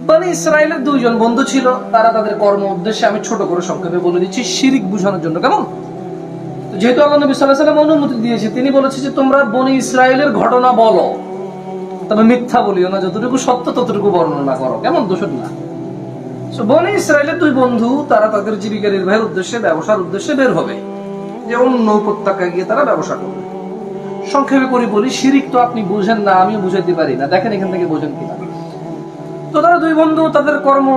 বনি ইসরায়েলের দুইজন বন্ধু ছিল, তারা তাদের কর্ম উদ্দেশ্যে, আমি ছোট করে সংক্ষেপে বলে দিচ্ছি শিরিক বুঝানোর জন্য, কেমন? যেহেতু আল্লাহ নবী সাল্লাল্লাহু আলাইহি ওয়াসাল্লাম অনুমতি দিয়েছে, তিনি বলেছে যে তোমরা বনি ইসরায়েলের ঘটনা বলো, তবে মিথ্যা বলিও না, যতটুকু সত্য ততটুকু বর্ণনা করো, কেমন? দোষদ না। বনি ইসরায়েলের দুই বন্ধু, তারা তাদের জীবিকা নির্বাহের উদ্দেশ্যে, ব্যবসার উদ্দেশ্যে বের হবে, যে অন্য উপত্যকায় গিয়ে তারা ব্যবসা করবে। সংক্ষেপে করে বলি, শিরিক তো আপনি বুঝেন না, আমিও বুঝাইতে পারি না, দেখেন এখান থেকে বোঝেন কিনা। তো তারা দুই বন্ধু তাদের কর্ম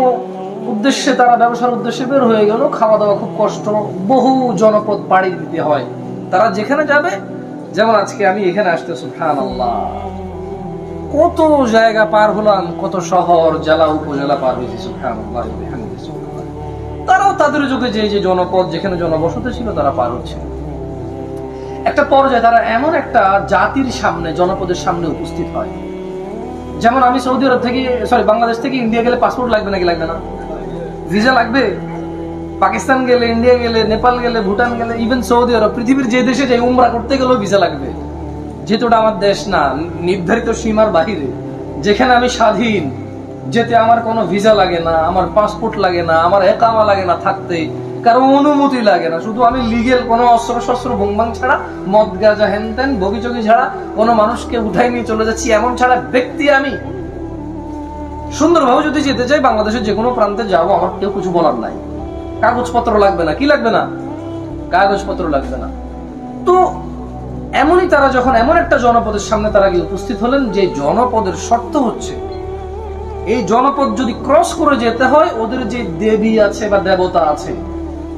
উদ্দেশ্যে, তারা ব্যবসার উদ্দেশ্যে বের হয়ে গেল। খাওয়া দাওয়া খুব কষ্ট, বহু জনপদ পাড়ি দিতে হয় তারা যেখানে যাবে। যেমন আজকে আমি এখানে আসতে, সুবহানাল্লাহ, কত জায়গা পার হলাম, কত শহর, জেলা, উপজেলা পার হয়েছে, সুবহানাল্লাহ। তারাও তাদের যুগে যে জনপদ, যেখানে জনবসতি ছিল, তারা পার হচ্ছে। একটা পর্যায়ে তারা এমন একটা জাতির সামনে, জনপদের সামনে উপস্থিত হয়। যেমন আমি সৌদি আরব থেকে, বাংলাদেশ থেকে ইন্ডিয়া গেলে পাসপোর্ট লাগবে নাকি লাগবে না? ভিসা লাগবে। পাকিস্তান গেলে, ইন্ডিয়া গেলে, নেপাল গেলে, ভুটান গেলে, ইভেন সৌদি আরব, পৃথিবীর যে দেশে যাই উমরা করতে গেলেও ভিসা লাগবে। যেহেতু ওটা আমার দেশ না, নির্ধারিত সীমার বাহিরে, যেখানে আমি স্বাধীন, যেতে আমার কোনো ভিসা লাগে না, আমার পাসপোর্ট লাগে না, আমার একামা লাগে না থাকতে, কারো অনুমতি লাগে না। শুধু আমি লিগেল, কোনো অস্ত্র শস্ত্র ভুংবাং ছাড়া, মদ গাঁজা হেন তেন বগিচগি ছাড়া, কোনো মানুষকে উঠাই নিয়ে চলে যাচ্ছি এমন ছাড়া ব্যক্তি আমি। সুন্দরভাবে যদি যেতে চাই, বাংলাদেশের যে কোনো প্রান্তে যাবো, আমার কেউ কিছু বলার নাই। কাগজপত্র লাগবে না। কি লাগবে না? কাগজপত্র লাগবে না। তো এমনই তারা যখন এমন একটা জনপদের সামনে তারা গিয়ে উপস্থিত হলেন, যে জনপদের শর্ত হচ্ছে, এই জনপদ যদি ক্রস করে যেতে হয়, ওদের যে দেবী আছে বা দেবতা আছে,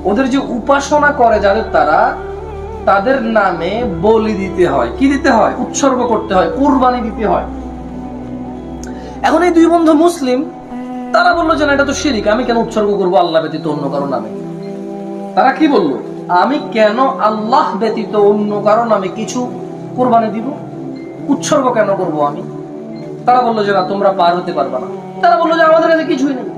ওদের যে উপাসনা করে যাদের, তাদের নামে বলি দিতে হয়। কি দিতে হয়? উৎসর্গ করতে হয়, কুরবানি দিতে হয়। এখন এই দুই বন্ধু মুসলিম, তারা বললো যে না, এটা তো শিরিক, আমি কেন উৎসর্গ করবো আল্লাহ ব্যতীত অন্য কারো নামে? তারা কি বললো? আমি কেন আল্লাহ ব্যতীত অন্য কারো নামে কিছু কুরবানি দিব, উৎসর্গ কেন করব আমি? তারা বললো যে না, তোমরা পার হতে পারবে না। তারা বললো যে আমাদের কাছে কিছুই নেই,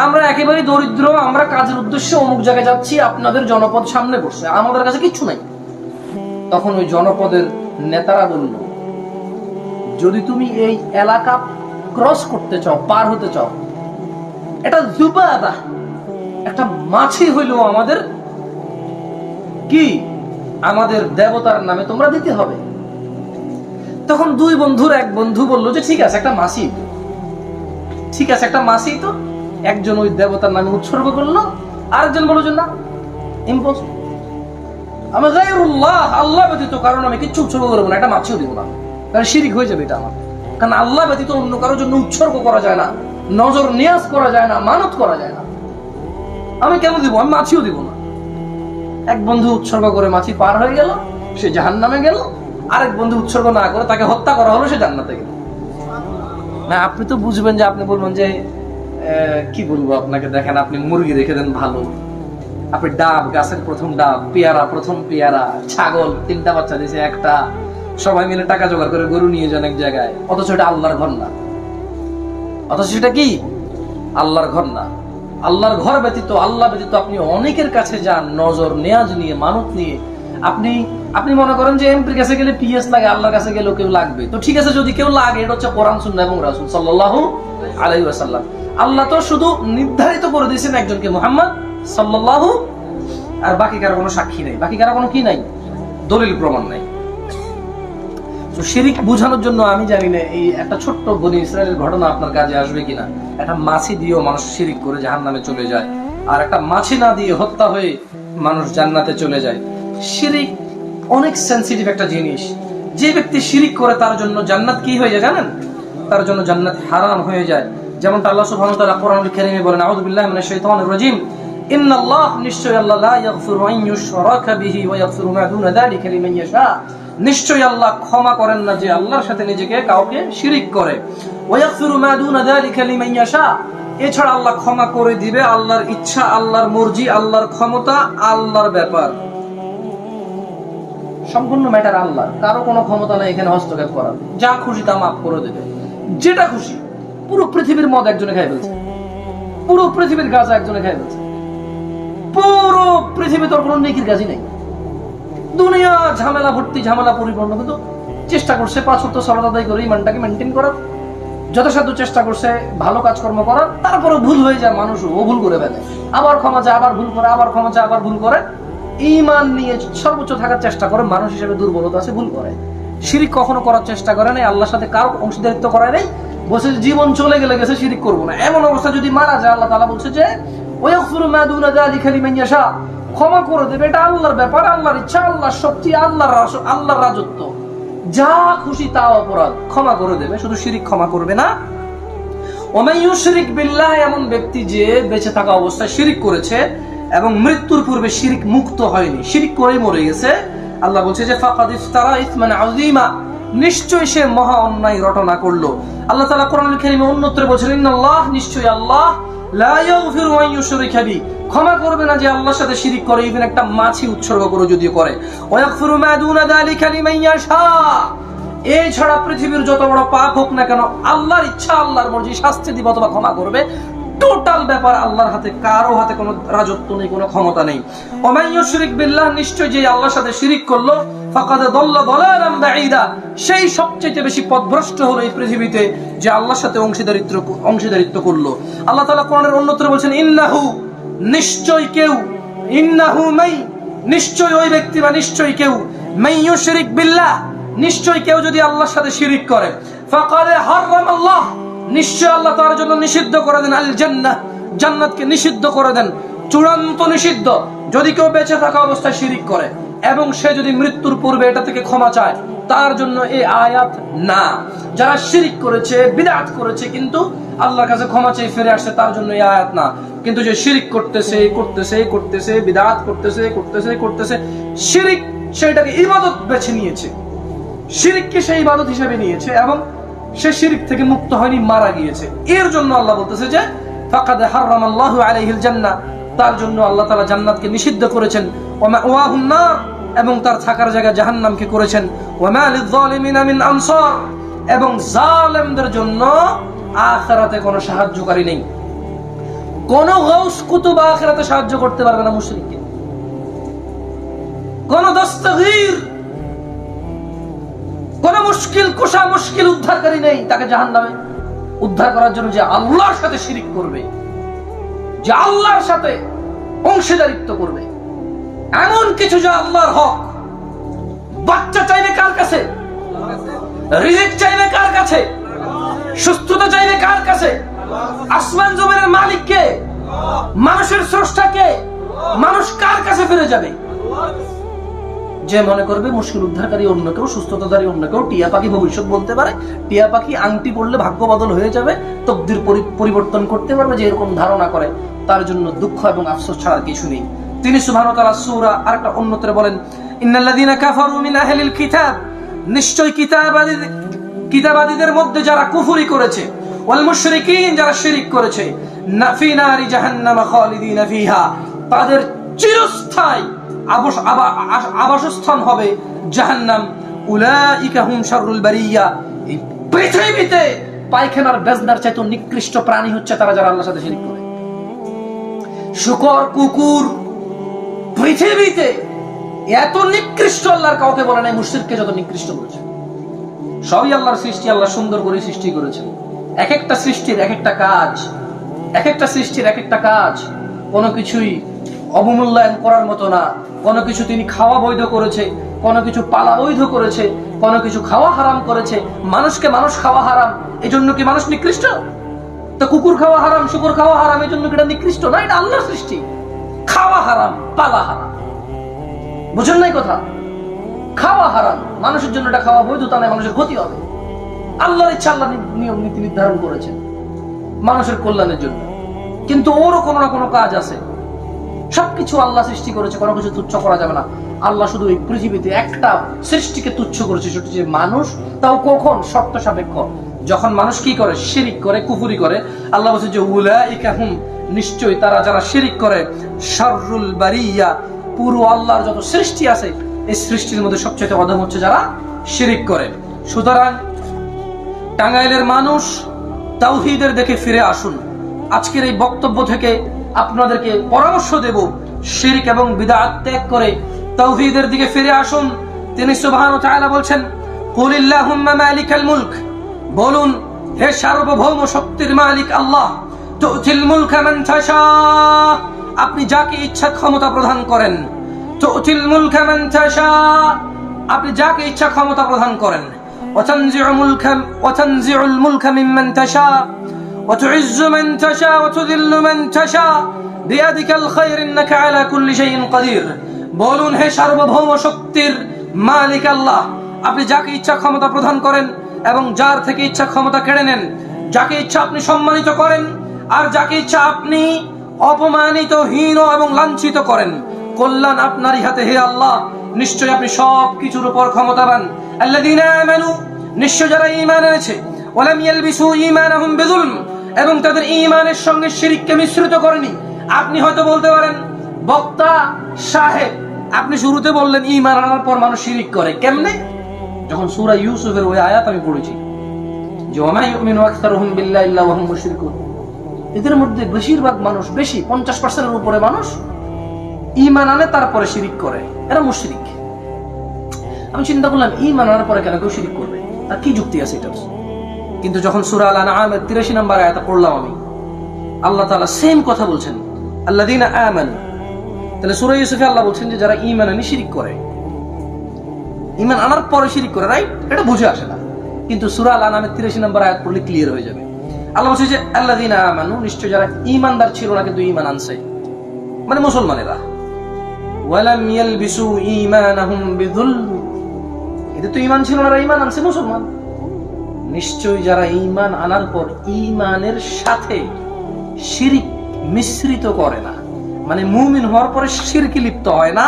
আমরা একেবারে দরিদ্র, আমরা কাজের উদ্দেশ্যে অমুক জায়গায় যাচ্ছি, আপনাদের জনপদ সামনে বসছে, আমাদের কাছে কিচ্ছু নাই। তখন ওই জনপদের নেতারা বলল, যদি তুমি এই এলাকা ক্রস করতে চাও, পার হতে চাও, এটা যুবাবা, একটা মাছি হইলেও আমাদের কি, আমাদের দেবতার নামে তোমরা দিতে হবে। তখন দুই বন্ধুর এক বন্ধু বলল যে ঠিক আছে, একটা মাছি, ঠিক আছে, একটা মাছি। তো একজন ওই দেবতার নামে উৎসর্গ করলো, আরেকজন বলল যে না, ইম্পসিবল, আমি গায়রুল্লাহ, আল্লাহ ব্যতীত কারণ আমি কিচ্ছু উৎসর্গ করবো না, একটা মাছিও দিব না, কারণ শিরিক হয়ে যাবে এটা আমার। কারণ আল্লাহ ব্যতীত অন্য কারোর জন্য উৎসর্গ করা যায় না, নজর নিয়াজ করা যায় না, মানত করা যায় না, আমি কেন দিব? আমি মাছিও দিব না। এক বন্ধু উৎসর্গ করে মাছি পার হয়ে গেল, সে জাহান্নামে গেল। আরেক বন্ধু উৎসর্গ না করে তাকে হত্যা করা হলো, সে জান্নাতে গেল। না, আপনি তো বুঝবেন যে, আপনি বলবেন যে কি বলবো আপনাকে, দেখেন আপনি মুরগি রেখে দেন ভালো, আপনি ডাব, গাছের প্রথম ডাব, পেয়ারা, প্রথম পেয়ারা, ছাগল 3টা বাচ্চা দিয়েছে, একটা, সবাই মিলে টাকা জোগাড় করে গরু নিয়ে যান এক জায়গায়, অথচ এটা আল্লাহর ঘর না। অথচ সেটা কি? আল্লাহর ঘর না। আল্লাহর ঘর ব্যতীত, আল্লাহ ব্যতীত আপনি অনেকের কাছে যান, নজর নেয়াজ নিয়ে, মানত নিয়ে। আপনি মনে করেন যে এমপির কাছে গেলে পিএস লাগে, আল্লাহর কাছে গেলেও কেউ লাগবে। তো ঠিক আছে, যদি কেউ লাগে, এটা হচ্ছে কোরআন, সুন্নাহ এবং রাসূল সাল্লাল্লাহু আলাইহি ওয়াসাল্লাম। আল্লাহ তো শুধু নির্ধারিত করে দিয়েছেন একজনকে, মুহাম্মদ সাল্লাল্লাহু, আর বাকি কারো কোনো সাক্ষী নেই, বাকি কারো কোনো কি নাই, দলিল প্রমাণ নাই। তো শিরিক বুঝানোর জন্য আমি জানি না এই একটা ছোট্ট বনি ইসরায়েলের ঘটনা আপনার কাজে আসবে কিনা। একটা মাছি দিয়েও মানুষ শিরিক করে জাহান্নামে চলে যায়, আর একটা মাছি না দিয়ে হত্যা হয়ে মানুষ জান্নাতে চলে যায়। শিরিক অনেক সেনসিটিভ একটা জিনিস। যে ব্যক্তি শিরিক করে, তার জন্য জান্নাত কি হয়ে যায় জানেন? তার জন্য জান্নাত হারাম হয়ে যায়। যেমনটা আল্লাহ সুবহানাহু ওয়া তাআলা কোরআনুল কারীমে বলেন, আউযু বিল্লাহি মিনাশ শাইতানির রাজীম, ইন্নাল্লাহ, নিশ্চয়ই আল্লাহ, লা ইয়াগফিরু আন ইউশরাকা বিহি ওয়া ইয়াগফিরু মা দুনা যালিকা লিমান ইয়াশা, নিশ্চয়ই আল্লাহ ক্ষমা করেন না যে আল্লাহর সাথে নিজেকে কাউকে শিরিক করে। ওয়া ইয়াগফিরু মা দুনা যালিকা লিমান ইয়াশা, এছাড়া আল্লাহ ক্ষমা করে দিবে, আল্লাহর ইচ্ছা, আল্লাহর মর্জি, আল্লাহর ক্ষমতা, আল্লাহর ব্যাপার। সম্পূর্ণ ম্যাটার আল্লাহ, কারো কোনো ক্ষমতা নাই এখানে হস্তক্ষেপ করার। যা খুশি তা মাফ করে দেবে, যেটা খুশি। পুরো পৃথিবীর মদ একজনে খাই ফেলছে, পুরো পৃথিবীর গাঁজা একজনে খাই ফেলছে, পুরো পৃথিবী তোর কোনো নেকির কাজই নেই। দুনিয়া ঝামেলা ভর্তি, ঝামেলা পরিপূর্ণ, কিন্তু চেষ্টা করছে 5 ওয়াক্ত সালাত আদায় করে ইমানটাকে মেনটেন করার। যথাসাধ্য চেষ্টা করছে ভালো কাজকর্ম করার, তারপরে ভুল হয়ে যায়, মানুষ ও ভুল করে ফেলে, আবার ক্ষমা চায়, আবার ভুল করে, আবার ক্ষমা চায়, আবার ভুল করে। ঈমান নিয়ে সর্বোচ্চ থাকার চেষ্টা করে, মানুষ হিসেবে দুর্বলতা আছে, ভুল করে। শিরিক কখনো করার চেষ্টা করে নাই, আল্লাহর সাথে কারো অংশীদারিত্ব করায় নাই, বলছে জীবন চলে গেলে গেছে, শিরিক করবো না। এমন অবস্থা যদি মারা যায়, আল্লাহ তাআলা বলছে যে ওয়াগফিরু মা দুনা যালিকা লিমান ইয়াশা, ক্ষমা করে দেবে, এটা আল্লাহর ব্যাপার, আল্লাহর ইচ্ছা, আল্লাহর শক্তি, আল্লাহর রাজত্ব, যা খুশি তা অপরাধ ক্ষমা করে দেবে, শুধু শিরিক ক্ষমা করবে না। ওমান ইউশরিক বিল্লাহ, এমন ব্যক্তি যে বেঁচে থাকা অবস্থায় শিরিক করেছে এবং মৃত্যুর পূর্বে শিরিক মুক্ত হয়নি, শিরিক করেই মরে গেছে, আল্লাহ বলছে যে ফাকাদ ইফতারা ইসমান আযীমা, নিশ্চয়ই সে মহা অন্যায় রটনা করলো। আল্লাহ তাআলা কোরআনুল কারীমে অন্যত্র বলেছেন ইন্নাল্লাহ, নিশ্চয়ই আল্লাহ, লা ইয়াগফিরু আন ইউশরিকা বিহি, ক্ষমা করবে না যে আল্লাহর সাথে শিরিক করে, ইভেন একটা মাছি উৎসর্গ করে যদিও করে। ওয়া ইয়াগফিরু মা দুনা যালিকা লিমান ইয়াশা, এছাড়া পৃথিবীর যত বড় পাপ হোক না কেন, আল্লাহর ইচ্ছা, আল্লাহর মর্জি, শাস্তি দিব অথবা ক্ষমা করবে। টোটাল ব্যাপার আল্লাহর হাতে, কারো হাতে কোনো রাজত্ব নেই, কোনো ক্ষমতা নেই। ওমান ইউশরিক বিল্লাহ, নিশ্চয় যে আল্লাহর সাথে শিরিক করলো, ফাকাদ দাল্লা দালালান বাঈদা, সেই সবচেয়ে বেশি পথভ্রষ্ট হলো এই পৃথিবীতে যে আল্লাহর সাথে অংশীদারিত্ব করলো। আল্লাহ তাআলা কোরআনের অন্যত্র বলেছেন ইন্নাহু, নিশ্চয় কেউ, ইন্নাহু মাই, নিশ্চয় ওই ব্যক্তি বা নিশ্চয় কেউ, মান ইউশরিক বিল্লাহ, নিশ্চয় কেউ যদি আল্লাহর সাথে শিরিক করে, ফাকাদ হারামাল্লাহ, নিশ্চয় আল্লাহ তার জন্য নিষিদ্ধ করে দেন আল জান্নাহ, জান্নাতকে নিষিদ্ধ করে দেন, চূড়ান্ত নিষিদ্ধ। যদি কেউ বেঁচে থাকা অবস্থায় শিরিক করে এবং সে যদি মৃত্যুর পূর্বে এটা থেকে ক্ষমা চায়, তার জন্য এই আয়াত না। যারা শিরিক করেছে, বিদআত করেছে, কিন্তু আল্লাহর কাছে ক্ষমা চেয়ে ফিরে আসছে, তার জন্য এই আয়াত না। কিন্তু যে শিরিক করতেছে, বিদআত করতেছে, শিরিক সেটাকে ইবাদত বেছে নিয়েছে, শিরিককে সেই ইবাদত হিসেবে নিয়েছে এবং সে শিরিক থেকে মুক্ত হয়নি, মারা গিয়েছে। এর জন্য আল্লাহ বলতেছে যে ফাকাদ হারামাল্লাহু আলাইহিল জান্নাহ, তার জন্য আল্লাহ তাআলা জান্নাতকে নিষিদ্ধ করেছেন, ওয়া মাওয়াহুন নার, এবং তার থাকার জায়গা জাহান্নামকে করেছেন, ওয়া মা লিয-যালিমিনা মিন আনসার, এবং জালেমদের জন্য আখিরাতে কোনো সাহায্যকারী নেই। কোন গাউস কুতুব আখিরাতে সাহায্য করতে পারবে না মুশরিককে, কোন দস্তগীর, কোন মুশকিল কুশা, মুশকিল উদ্ধারকারী নেই তাকে জাহান্নামে উদ্ধার করার জন্য। যে আল্লাহর সাথে শিরিক করবে, যে আল্লাহর সাথে অংশীদারিত্ব করবে, এমন কিছু যা আল্লাহর হক, বাচ্চা চাইবে কার কাছে, রিজিক চাইবে কার কাছে, সুস্থতা চাইবে কার কাছে, আসমান জমিনের মালিক কে, মানুষের স্রষ্টা কে, মানুষ কার কাছে ফিরে যাবে? যে মনে করবে মুশকিল উদ্ধারকারী অন্য কেউ, সুস্থতাদারী অন্য কেউ, টিয়া পাখি ভবিষ্যৎ বলতে পারে, টিয়া পাখি আংটি পড়লে ভাগ্য বদল হয়ে যাবে, তকদির পরিবর্তন করতে পারবে, যে এরকম ধারণা করে, তার জন্য দুঃখ এবং আফসোস ছাড়া কিছু নেই। তিনি সুবহানাহু ওয়া তাআলা সূরা আরেকটা অন্যত্রে বলেন ইন্নাল্লাযীনা কাফারু মিন আহলিল কিতাব, নিশ্চয় কিতাবাদীদের মধ্যে যারা কুফরি করেছে, ওয়াল মুশরিকিন, যারা শিরক করেছে, ফি নারি জাহান্নাম খালিদিনা ফিহা, তাদের চিরস্থায়ী আবাসস্থান হবে জাহান্নাম। উলাইকা হুম শাররুল বারিয়া, এই পৃথিবীতে পায়খানার বেজনার চাইতে নিকৃষ্ট প্রাণী হচ্ছে তারা যারা আল্লাহর সাথে শিরক করে। শুকর, কুকুর, পৃথিবীতে এত নিকৃষ্ট আল্লাহর কাউকে বলে নাই মুশরিককে যত নিকৃষ্ট বলেছে। সবই আল্লাহর সৃষ্টি, আল্লাহ সুন্দর করে সৃষ্টি করেছেন। এক একটা সৃষ্টির এক একটা কাজ, এক একটা সৃষ্টির এক একটা কাজ, কোনো কিছুই অবমূল্যায়ন করার মতো না। কোনো কিছু তিনি খাওয়া বৈধ করেছে, কোনো কিছু পালা বৈধ করেছে, কোনো কিছু খাওয়া হারাম করেছে। মানুষকে মানুষ খাওয়া হারাম, এই জন্য কি মানুষ নিকৃষ্ট? তো কুকুর খাওয়া হারাম, শুকর খাওয়া হারাম, এই জন্য কি এটা নিকৃষ্ট না? এটা আল্লাহর সৃষ্টি। খাওয়া হারাম, পালা হারাম, বুঝেন নাই কথা? খাওয়া হারাম, মানুষের জন্য এটা খাওয়া বৈধ, তা নয়, মানুষের ক্ষতি হবে। আল্লাহর ইচ্ছা, আল্লাহ নিয়ম নীতি নির্ধারণ করেছেন মানুষের কল্যাণের জন্য, কিন্তু ওরও কোনো না কোনো কাজ আছে। সবকিছু আল্লাহ সৃষ্টি করেছে, কোনো কিছু তুচ্ছ করা যাবে না। আল্লাহ শুধু এই পৃথিবীতে একটা সৃষ্টিকে তুচ্ছ করেছে, সেটা হচ্ছে মানুষ। তাও কখন? শর্ত সাপেক্ষ। যখন মানুষ কি করে? শিরিক করে, কুফরি করে। আল্লাহ বলছে যে উলাইকা হুম, নিশ্চয় তারা যারা শিরিক করে, শাররুল বারিয়া, পুরো আল্লাহর যত সৃষ্টি আছে এই সৃষ্টির মধ্যে সবচেয়ে অধম হচ্ছে যারা শিরিক করে। সুতরাং টাঙ্গাইলের মানুষ, তাওহীদের দিকে ফিরে আসুন। আজকের এই বক্তব্য থেকে আপনাদেরকে পরামর্শ দেব, শিরক এবং বিদআত ত্যাগ করে তাওহীদের দিকে ফিরে আসুন। তিনি সুবহানাহু ওয়া তাআলা বলছেন কুলিল্লাহুম্মা মালিকাল মুলক, বলুন হে সার্বভৌম শক্তির মালিক আল্লাহ, তুতিল মুলকা মান তাশা, আপনি যাকে ইচ্ছা ক্ষমতা প্রদান করেন। তুতিল মুলকা মান তাশা, আপনি যাকে ইচ্ছা ক্ষমতা প্রদান করেন। ওয়া তানজিউল মুলকা মিম্মান তাশা ওয়া তুইজ্জু মান তাশা ওয়া তুযিল্লু মান তাশা বিয়াদিকাল খায়র ইন্নাকা আলা কুল্লি শাইইন কাদির। বলুন, হে সার্বভৌম শক্তির মালিক আল্লাহ, আপনি যাকে ইচ্ছা ক্ষমতা প্রদান করেন এবং যার থেকে ইচ্ছা ক্ষমতা কেড়ে নেন। যাকে ইচ্ছা আপনি সম্মানিত করেন, আর যাকে ইচ্ছা আপনি অপমানিত, হীন এবং লাঞ্ছিত করেন। কল্যাণ আপনারই হাতে হে আল্লাহ, নিশ্চয় আপনি সব কিছুর উপর ক্ষমতাবান। আল্লাযীনা আমানু, নিশ্চয় যারা ঈমান এনেছে, ওয়ালাম ইয়ালবিসু ঈমানাহুম বিযুলম, এবং তাদের ঈমানের সঙ্গে শিরককে মিশ্রিত করেনি। আপনি হয়তো বলতে পারেন, বক্তা সাহেব, আপনি শুরুতে বললেন ঈমান আনার পর মানুষ শিরক করে, কেমনে? যখন সূরা ইউসুফের ওই আয়াত আমি পড়েছি যে ওয়া মা ইউমিনু আকসারুহুম বিল্লাহি ইল্লা ওয়া হুম মুশরিকুন, এদের মধ্যে বেশিরভাগ মানুষ, বেশি 50%-এর উপরে মানুষ ঈমান আনে তারপরে শিরক করে, এরা মুশরিক। আমি চিন্তা করলাম ঈমান আনার পরে কেন কেউ শিরক করবে, আর কি যুক্তি আছে এটা? কিন্তু যখন সূরা আল আনআমের 83 নম্বর আয়াত পড়লাম আমি, আল্লাহ তাআলা সেম কথা বলছেন, আল্লাযীনা আমানু। তাহলে সূরা ইউসুফে আল্লাহ বলছেন যে যারা ঈমান আনে শিরক করে, ঈমান আনার পরে শিরক করে, রাইট? এটা বুঝে আসে না, কিন্তু সূরা আল আনআমের 83 নম্বর আয়াত পড়লে ক্লিয়ার হয়ে যাবে। আল্লাহ বলছে যে আল্লাযীনা আমানু, নিশ্চয় যারা ঈমানদার ছিল না কিন্তু ঈমান আনছে, মানে মুসলমানেরা। ওয়ালাম ইয়ালবিসু ঈমানাহুম বিযুলম, এদের তো ঈমান ছিল না, ঈমান আনছে, মুসলমান। নিশ্চয় যারা ঈমান আনার পর ঈমানের সাথে শিরক মিশ্রিত করে না, মানে মুমিন হওয়ার পরে শিরকে লিপ্ত হয় না,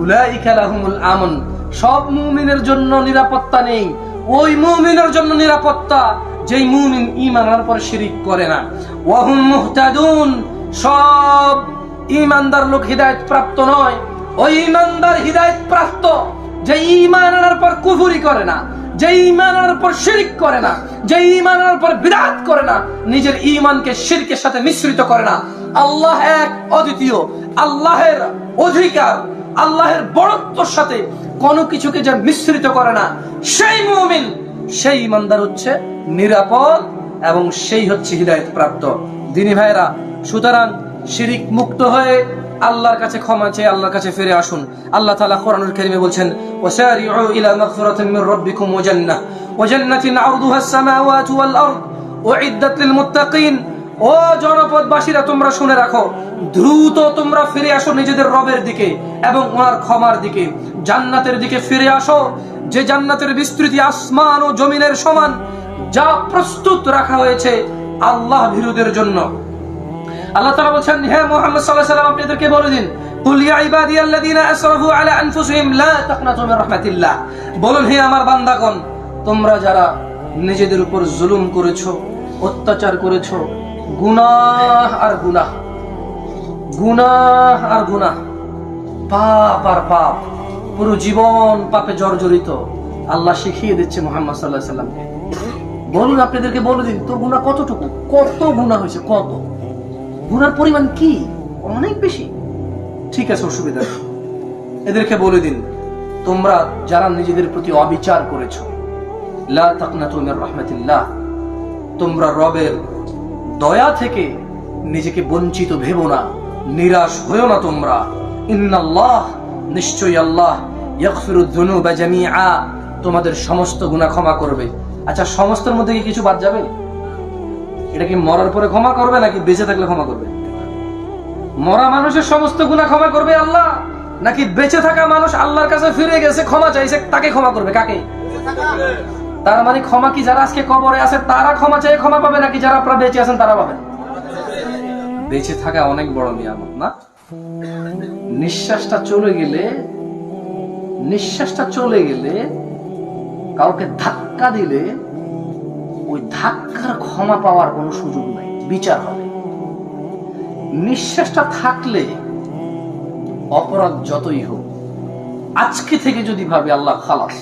উলাইকা লাহুমুল আমন, সব মুমিনের জন্য নিরাপত্তা নেই। ওই মুমিনের জন্য নিরাপত্তা যেই মুমিন ঈমান আনার পরে শিরক করে না। ওয়া হুম মুহতাদুন, সব ঈমানদার লোক হিদায়াত প্রাপ্ত নয়। ওই ঈমানদার হিদায়াত প্রাপ্ত যে ঈমান আনার পর কুফরি করে না, যে ঈমান আনার পর শিরক করে না, যে ঈমান আনার পর বিদআত করে না, নিজের ঈমানকে শিরকের সাথে মিশ্রিত করে না। আল্লাহ এক, অদ্বিতীয়, আল্লাহের অধিকার, আল্লাহের বড়ত্বর সাথে কোনো কিছুকে যে মিশ্রিত করে না, সেই মুমিন, সেই ঈমানদার হচ্ছে নিরাপদ এবং সেই হচ্ছে হিদায়াত প্রাপ্ত। দিনী ভাইরা, সুতরাং শিরক মুক্ত হয়ে আল্লাহর কাছে ক্ষমা চেয়ে আল্লাহর কাছে ফিরে আসুন। আল্লাহ তাআলা কোরআনুল কারীমে বলছেন, ওয়াসারিউ ইলা মাগফিরাতিন মির রাব্বিকুম ওয়া জান্নাতিন আরদুহাস সামাওয়াতু ওয়াল আরদ উইদ্দাত লিল মুত্তাকিন। ও জনপদবাসীরা, তোমরা শুনে রাখো, দ্রুত তোমরা ফিরে আসো নিজেদের রবের দিকে এবং ওনার ক্ষমার দিকে, জান্নাতের দিকে ফিরে আসো, যে জান্নাতের বিস্তৃতি আসমান ও জমিনের সমান, যা প্রস্তুত রাখা হয়েছে আল্লাহ ভীরুদের জন্য। আল্লাহ তাআলা বলেন, হে মুহাম্মদ সাল্লাল্লাহু আলাইহি ওয়াসাল্লাম, আপনি এদেরকে বলে দিন, কুল ইয়া ইবাদিয়াল্লাযীনা আসরাফু আলা আনফুসিহিম লা তাকনাতু মির রাহমাতিল্লাহ, বলুন হে আমার বান্দাগণ, তোমরা যারা নিজেদের উপর জুলুম করেছো, অত্যাচার করেছো, গুনাহ আর গুনাহ, গুনাহ আর গুনাহ, পাপ আর পাপ, পুরো জীবন পাপে জর্জরিত, আল্লাহ শিখিয়ে দিচ্ছে মুহাম্মদ সাল্লাল্লাহু আলাইহি ওয়াসাল্লামকে। বলুন, আপনাদেরকে বলে দিন, তোর গুনাহ কতটুকু, কত গুনাহ হয়েছে, কত গুনার পরিমাণ কি? অনেক বেশি। ঠিক আছে, অসুবিধা নেই, এদেরকে বলে দিন, তোমরা যারা নিজেদের প্রতি অবিচার করেছো, লা তাকনাতু মির রাহমাতিল্লাহ, তোমরা রবের দয়া থেকে নিজেকে বঞ্চিত ভেবো না, নিরাশ হয়েও না তোমরা। ইন্নাল্লাহ, নিশ্চয়ই আল্লাহ, ইয়াগফিরুয যুনুবা জামিআ, তোমাদের সমস্ত গুনাহ ক্ষমা করবে। আচ্ছা, সমস্তের মধ্যে কি কিছু বাদ যাবে? এটা কি মরার পরে ক্ষমা করবে নাকি বেঁচে থাকলে ক্ষমা করবে? মরা মানুষের সমস্ত গুনাহ ক্ষমা করবে আল্লাহ, নাকি বেঁচে থাকা মানুষ আল্লাহর কাছে ফিরে গেছে, ক্ষমা চাইছে, তাকে ক্ষমা করবে? কাকে? তার মানে ক্ষমা কি যারা আজকে কবরে আছে তারা ক্ষমা চাইয়ে ক্ষমা পাবে, নাকি যারা আপনারা বেঁচে আছেন তারা পাবেন? বেঁচে থাকা অনেক বড় নিয়ামত না? নিঃশ্বাসটা চলে গেলে কাউকে ধাক্কা দিলে ওই ধাক্কার ক্ষমা পাওয়ার কোনো সুযোগ নাই, বিচার হবে। নিঃশ্বাসটা থাকলে অপরাধ যতই হোক, আজকে থেকে যদি ভাবে আল্লাহ খালাস,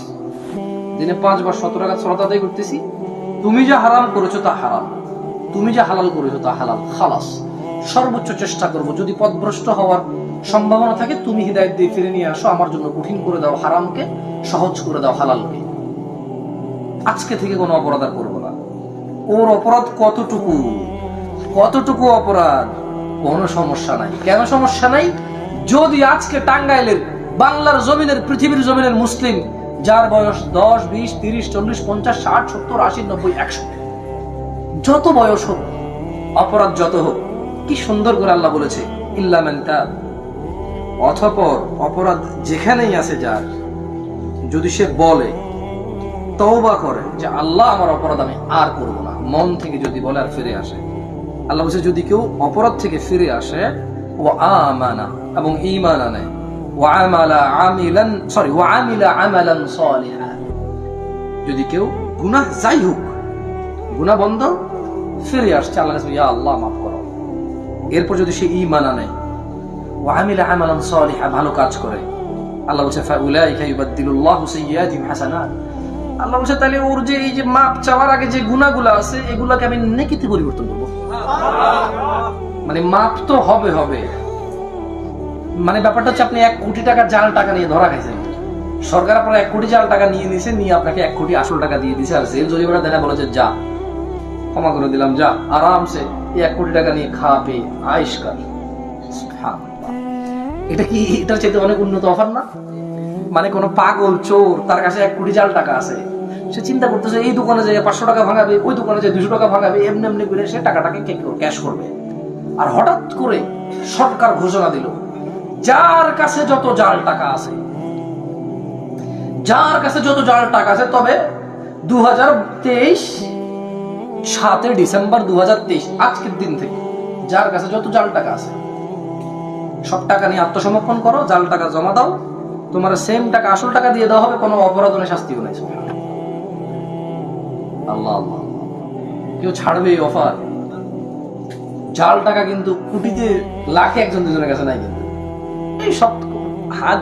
দিনে 5 বার 17 রাকাত সালাত আদায় করতেছি, তুমি যা হারাম করেছো তা হারাম, তুমি যা হালাল করেছো তা হালাল, খালাস, সর্বোচ্চ চেষ্টা করবো, যদি পথভ্রষ্ট হওয়ার সম্ভাবনা থাকে তুমি হিদায়াত দিয়ে ফিরে নিয়ে আসো, আমার জন্য কঠিন করে দাও হারামকে, সহজ করে দাও হালালকে। আজকে থেকে কোনো অপরাধ আর করবো না। ওর অপরাধ কতটুকু, কতটুকু অপরাধ, কোনো সমস্যা নাই। কেন সমস্যা নাই? যদি আজকে টাঙ্গাইলের, বাংলার জমিনের, পৃথিবীর জমিনের মুসলিম যার বয়স 10, 20, 30, 40, 50, 60, 70, 80, 90, 100, যত বয়স হোক, অপরাধ যত হোক, কি সুন্দর করে আল্লাহ বলেছে ইল্লা মান তাব। অতঃপর অপরাধ যেখানেই আছে যার, যদি সে বলে, তওবা করে যে আল্লাহ আমার অপরাধ আমি আর করব না, মন থেকে যদি বলে আর ফিরে আসে, আল্লাহ বলছে যদি কেউ অপরাধ থেকে ফিরে আসে ওয়া আমানা, এবং ঈমান আনে, ওয়া আমিলা আমালান সালিহা, যদি কেউ গুনাহ যাই হোক, গুনাহ বন্ধ, ফিরে আসছে আল্লাহর কাছে, ইয়া আল্লাহ মাফ করো, এরপর যদি সে ঈমান আনে, ওয়া আমিলা আমালান সালিহা, ভালো কাজ করে, আল্লাহ বলছে ফাউলাইকা ইউবাদদিলুল্লাহু সাইয়্যাতিহিম হাসানাত। আল্লাহ বলছে তাহলে ওর যে এই যে মাপ চাওয়ার আগে যে গুনাহগুলো আছে এগুলাকে আমি নেকিতে পরিবর্তন করব। মানে মাপ তো হবে হবে, মানে ব্যাপারটা হচ্ছে আপনি 1 কোটি টাকা জাল টাকা নিয়ে ধরা খাইছেন, সরকার আপনার 1 কোটি জাল টাকা নিয়ে নিছে, নিয়ে আপনাকে 1 কোটি আসল টাকা দিয়ে দিছে, আর জেল জরিমানা দেনা বলেছে যা ক্ষমা করে দিলাম, যা আরামসে এই 1 কোটি টাকা নিয়ে খা পে আয়েশ কর। এটা কি এটার চাইতে অনেক উন্নত অফার না? মানে কোন পাগল চোর, তার কাছে 1 কোটি জাল টাকা আছে, সে চিন্তা করতেছে এই দোকানে যায় 500 টাকা ভাঙাবে, ওই দোকানে যায় 200 টাকা ভাঙাবে, এমনি এমনি করে সে টাকাটাকে ক্যাশ করবে। আর হঠাৎ করে সরকার ঘোষণা দিল যার কাছে যত জাল টাকা আছে, যার কাছে যত জাল টাকা আছে, তবে 2023 7 ডিসেম্বর 2023 আজকের দিন থেকে যার কাছে যত জাল টাকা আছে সব টাকা নিয়ে আত্মসমর্পণ করো, জাল টাকা জমা দাও, তোমার সেম টাকা আসল টাকা দিয়ে দেওয়া হবে, কোনো অপরাধ নেই, শাস্তিও নেই। আল্লাহ আল্লাহ, কেউ ছাড়বে এই অফার? জাল টাকা কিন্তু কোটিতে, লাখে একজন দুজনের কাছে নাই, কিন্তু এই সব হাত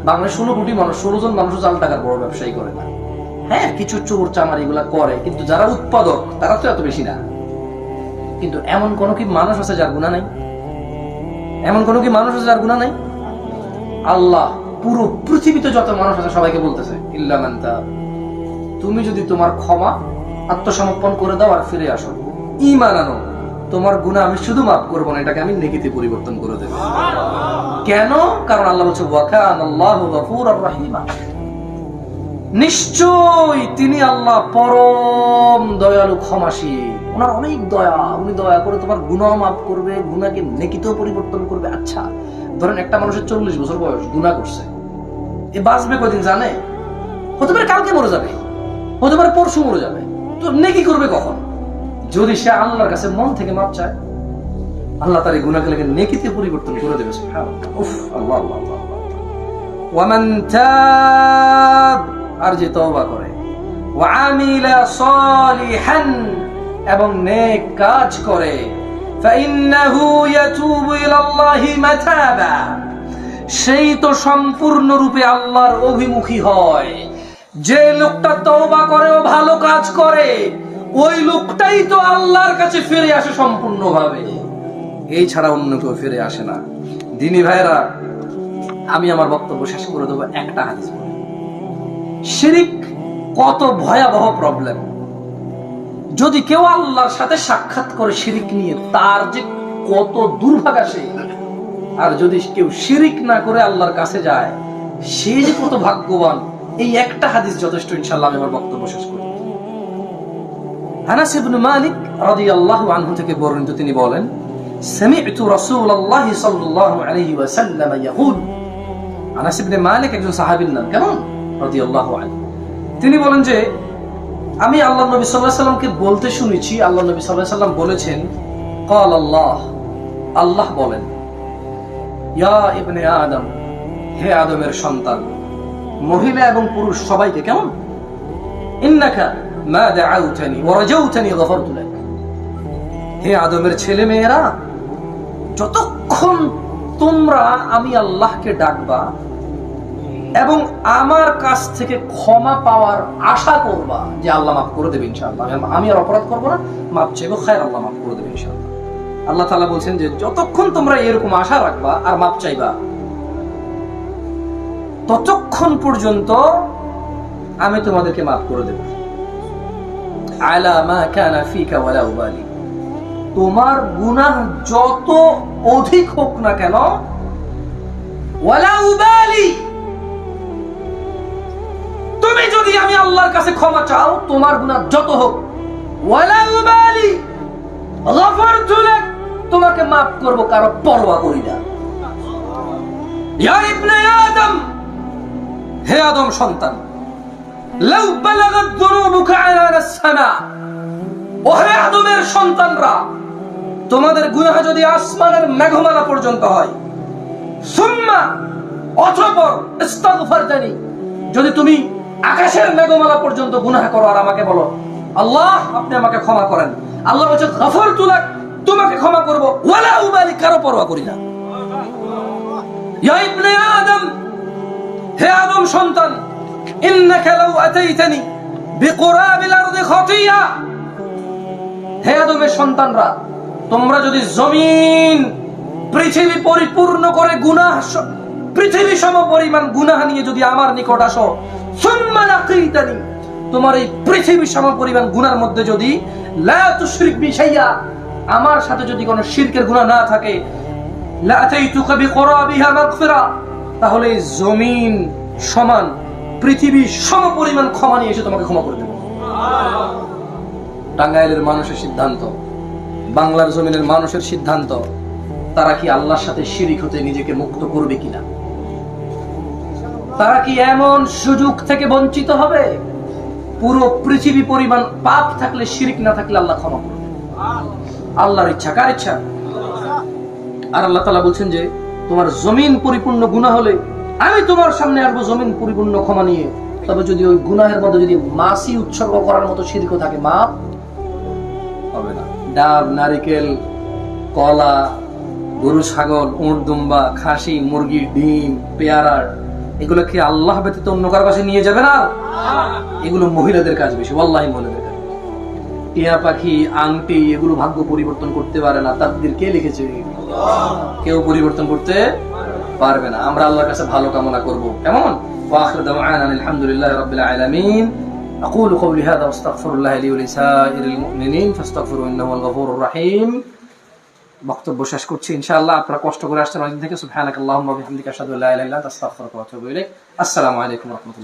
বাংলাদেশ 16 কোটি মানুষ, 16 জন মানুষ জাল টাকার বড় ব্যবসায়ী করে না। হ্যাঁ, কিছু চোর চামার এগুলা করে, কিন্তু যারা উৎপাদক তারা তো এত বেশি না। কিন্তু এমন কোন কি মানুষ আছে যার গুনাহ নাই? এমন কোন কি মানুষ আছে যার গুনাহ নাই? আল্লাহ পুরো পৃথিবীতে যত মানুষ আছে সবাইকে বলতেছে ইল্লা মান তাব, তুমি যদি তোমার ক্ষমা, আত্মসমর্পণ করে দাও আর ফিরে আসো, ঈমান আনো, তোমার গুনাহ আমি শুধু মাফ করব না, এটাকে আমি নেকিতে পরিবর্তন করে দেব। কেন? কারণ আল্লাহ বলছে ওয়া কানাল্লাহু গফুরুর রহিমা, নিশ্চয়ই তিনি আল্লাহ পরম দয়ালু, ক্ষমাশীল, ওনার অনেক দয়া, উনি দয়া করে তোমার গুনাহ মাফ করবে, গুনাহকে নেকিতেও পরিবর্তন করবে। আচ্ছা ধরেন একটা মানুষের 40 বছর বয়স, গুনাহ করছে, এ বাঁচবে কয়দিন জানে? হতে পারে কালকে মরে যাবে, হতে পারে পরশু মরে যাবে, তো নেকি করবে কখন? যদি সে আল্লাহর কাছে মন থেকে মাপ চায়, আল্লাহ তার এই গুনাহগুলোকে নেকিতে পরিবর্তন করে দেবে। সুবহানাল্লাহ, উফ, আল্লাহ আল্লাহ আল্লাহ। ওয়া মান তাব, আর যে তওবা করে, ওয়া আমিলা সালিহান, এবং নেক কাজ করে, ফাইন্নাহু ইয়াতুবু ইলাল্লাহি মাতাবা, সেই তো সম্পূর্ণরূপে আল্লাহর অভিমুখী হয়। যে লোকটা তওবা করে ও ভালো কাজ করে, ওই লোকটাই তো আল্লাহর কাছে ফিরে আসে সম্পূর্ণভাবে, এই ছাড়া অন্য কেউ ফিরে আসে না। দিনী ভাইরা, আমি আমার বক্তব্য শেষ করে দেবো একটা হাদিস বলে। শিরিক কত ভয়াবহ প্রবলেম, যদি কেউ আল্লাহর সাথে সাক্ষাৎ করে শিরিক নিয়ে, তার যে কত দুর্ভাগ্য সে, আর যদি কেউ শিরিক না করে আল্লাহর কাছে যায়, সে যে কত ভাগ্যবান। এই একটা হাদিস যথেষ্ট, ইনশাআল্লাহ আমি আমার বক্তব্য শেষ করব। আনাস ইবনে মালিক রাদিয়াল্লাহু আনহু থেকে বর্ণিত, তিনি বলেন সামি'তু রাসূলুল্লাহ সাল্লাল্লাহু আলাইহি ওয়াসাল্লাম ইয়াকুল, আনাস ইবনে মালিক একজন সাহাবীর নাম, কেমন রাদিয়াল্লাহু আনহু, তিনি বলেন যে আমি আল্লাহ নবী সাল্লাল্লাহু আলাইহি ওয়াসাল্লামকে বলতে শুনেছি, আল্লাহ নবী সাল্লাল্লাহু আলাইহি ওয়াসাল্লাম বলেছেন, ক্বাল আল্লাহ, আল্লাহ বলেন, ইয়া ইবনে আদম, হে আদমের সন্তান, মহিলা এবং পুরুষ সবাইকে, কেমন, ইন্নাকা মা দাআউতানি ওয়া রাজাউতানি গফারতু লাক, হে আদমের ছেলে মেয়েরা, যতক্ষণ তোমরা আমি আল্লাহকে ডাকবা এবং আমার কাছ থেকে ক্ষমা পাওয়ার আশা করবা যে আল্লাহ মাফ করে দেবে ইনশাআল্লাহ, আমি আর অপরাধ করবো না, মাফ চাইবো, খায়ের, আল্লাহ মাফ করে দেবে ইনশাআল্লাহ। আল্লাহ তাআলা বলছেন যে যতক্ষণ তোমরা এরকম আশা রাখবা আর মাফ চাইবা, ততক্ষণ পর্যন্ত আমি তোমাদেরকে মাফ করে দেব। আলা মা কানা ফিকা ওয়ালা উবালি, তোমার গুনাহ যত অধিক হোক না কেন, ওয়ালা উবালি, তুমি যদি আমি আল্লাহর কাছে ক্ষমা চাও তোমার গুনাহ যত হোক, ওয়ালা উবালি গফারতু লাক, তোমাকে মাফ করব, কারো পরোয়া করি না। ইয়া ইবনে আদম, হে আদম সন্তান, লাউ বালাগাত যুনুবুকা আলা সামা, ও হে আদমের সন্তানরা, তোমাদের গুনাহ যদি আসমানের মেঘমালা পর্যন্ত হয়, সুম্মা, অতঃপর, ইস্তাগফারতানি, যদি তুমি আকাশের মেঘমালা পর্যন্ত গুনাহ করো আর আমাকে বলো আল্লাহ আপনি আমাকে ক্ষমা করেন, আল্লাহ বলছে গফারতু লাক, তোমাকে ক্ষমা করব, ওয়ালা উবালি, কারো পরোয়া করি না। ইয়া ইবনে আদম, হে আদম সন্তান, ইন্নাকা লাউ আতাইতানি বিকুরাবিল আরদি খাতিয়া, হে আদমের সন্তানরা, তোমরা যদি জমিন পৃথিবী পরিপূর্ণ করে গুনাহ, পৃথিবী সম পরিমাণ গুনাহ নিয়ে যদি আমার নিকট আসো, সুম্মা লাকিতানি, তোমার এই পৃথিবী সম পরিমাণ গুনার মধ্যে যদি লা তুশরিক বি শাইয়া, আমার সাথে যদি কোনো শিরকের গুনাহ না থাকে, লা আতাইতুকা বিকুরাবিহা মাগফিরা, তাহলে জমিন সমান পৃথিবী সম পরিমাণ ক্ষমা নিয়ে এসে তোমাকে ক্ষমা করে দেব। টাঙ্গাইলের মানুষের সিদ্ধান্ত, বাংলার জমিনের মানুষের সিদ্ধান্ত, তারা কি আল্লাহর সাথে শিরিক হতে নিজেকে মুক্ত করবে কিনা? তারা কি এমন সুযোগ থেকে বঞ্চিত হবে? পুরো পৃথিবী পরিমাণ পাপ থাকলে, শিরিক না থাকলে আল্লাহ ক্ষমা করবে। আল্লাহর ইচ্ছা, কার ইচ্ছা? আর আল্লাহ তাআলা বলছেন যে তোমার জমিন পরিপূর্ণ গুনাহ হলে আমি তোমার সামনে আসবো জমিন পরিপূর্ণ ক্ষমা নিয়ে, তবে যদি ওই গুনাহের মধ্যে যদি মাছি উৎসর্গ করার মতো শিরকও থাকে, মাপ হবে না। ডাব, নারিকেল, কলা, গরু, ছাগল, উট, দুম্বা, খাসি, মুরগির ডিম, পেয়ারা, এগুলো কি আল্লাহ ব্যতীত অন্য কারো কাছে নিয়ে যাবে না? এগুলো মহিলাদের কাজ বেশি, ওয়াল্লাহি মহিলাদের কাজ। টিয়া পাখি, আংটি, এগুলো ভাগ্য পরিবর্তন করতে পারে না। তাকদীর কে লিখেছে? কেউ পরিবর্তন করতে পারবে না। আমরা আল্লাহর কাছে ভালো কামনা করব, কেমন? ওয়া আখিরু দাওয়ানা আলহামদুলিল্লাহি রাব্বিল আলামিন। আকুলু কওলি হাযা ওয়াস্তাগফিরুল্লাহ লি ওয়া লিসাইরিল মুমিনিন ফাস্তাগফিরু ইন্নাহু আল গফুরুর রহিম। বক্তব্য শেষ করছি ইনশাআল্লাহ। আপনারা কষ্ট করে আসছেন অনেক দিন থেকে। সুবহানাকাল্লাহুম্মা ওয়া বিহামদিকা আশহাদু আল্লা ইলাহা ইল্লা আনতা আস্তাগফিরুকা ওয়া আতুবু ইলাইক। আসসালামু আলাইকুম ওয়া রাহমাতুল্লাহ।